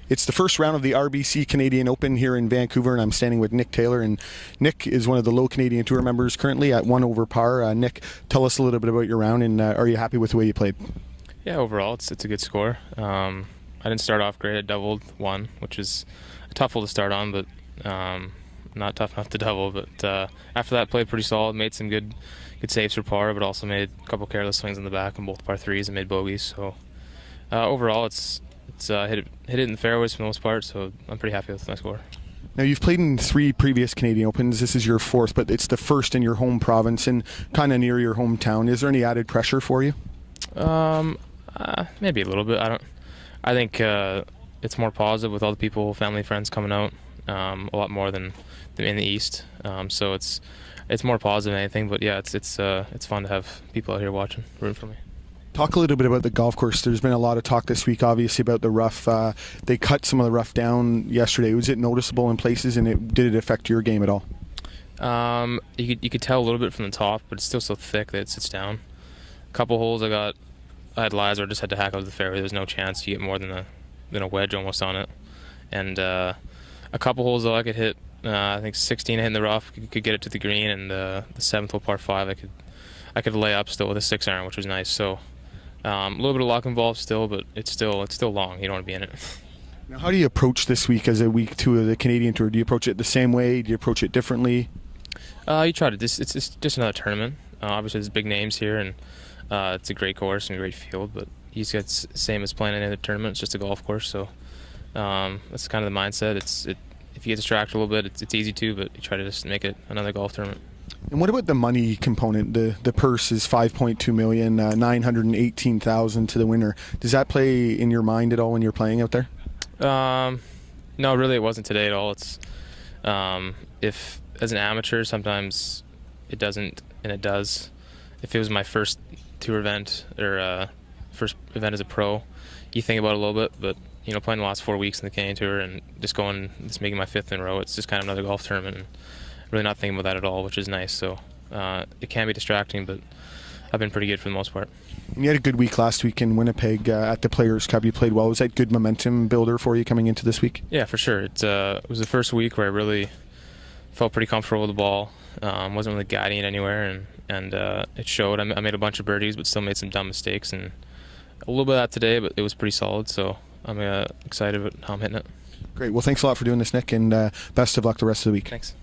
It's the first round of the RBC Canadian Open here in Vancouver, and I'm standing with Nick Taylor. And Nick is one of the low Canadian Tour members currently at 1 over par. Nick, tell us a little bit about your round, and are you happy with the way you played? Yeah, overall, it's a good score. I didn't start off great. I doubled one, which is a tough hole to start on, but not tough enough to double. But after that, played pretty solid. Made some good saves for par, but also made a couple careless swings on the back on both par threes and made bogeys. So overall, it's hit it in the fairways for the most part. So I'm pretty happy with my score. Now, you've played in 3 previous Canadian Opens. This is your 4th, but it's the first in your home province and kind of near your hometown. Is there any added pressure for you? Maybe a little bit. I think it's more positive with all the people, family, friends coming out. A lot more than in the East. So it's more positive than anything. But yeah, it's fun to have people out here watching, rooting for me. Talk a little bit about the golf course. There's been a lot of talk this week, obviously, about the rough. They cut some of the rough down yesterday. Was it noticeable in places, and did it affect your game at all? You could tell a little bit from the top, but it's still so thick that it sits down. A couple holes I had lies where I just had to hack out the fairway. There's no chance you get more than a wedge almost on it. And a couple holes though I could hit. I think 16 in the rough, could get it to the green, and the 7th hole par 5 I could lay up still with a 6-iron, which was nice. So a little bit of luck involved still, but it's still long. You don't want to be in it. Now, how do you approach this week as a week 2 of the Canadian Tour? Do you approach it the same way? Do you approach it differently? You try to. It's just another tournament. Obviously, there's big names here, and it's a great course and a great field. But he's got the same as playing any other tournament. It's just a golf course, so that's kind of the mindset. If you get distracted a little bit, it's easy to, but you try to just make it another golf tournament. And what about the money component? The purse is $5.2 million, $918,000 to the winner. Does that play in your mind at all when you're playing out there? No, really, it wasn't today at all. It's if as an amateur, sometimes it doesn't, and it does. If it was my first tour event or first event as a pro, you think about it a little bit. But playing the last 4 weeks in the Canadian Tour and just making my 5th in a row, it's just kind of another golf tournament. And really not thinking about that at all, which is nice. So it can be distracting, but I've been pretty good for the most part. And you had a good week last week in Winnipeg at the Players Cup. You played well. Was that good momentum builder for you coming into this week? Yeah, for sure. It was the first week where I really felt pretty comfortable with the ball. Wasn't really guiding it anywhere, and it showed. I made a bunch of birdies, but still made some dumb mistakes, and a little bit of that today, but it was pretty solid. So I'm excited about how I'm hitting it. Great. Well, thanks a lot for doing this, Nick, and best of luck the rest of the week. Thanks.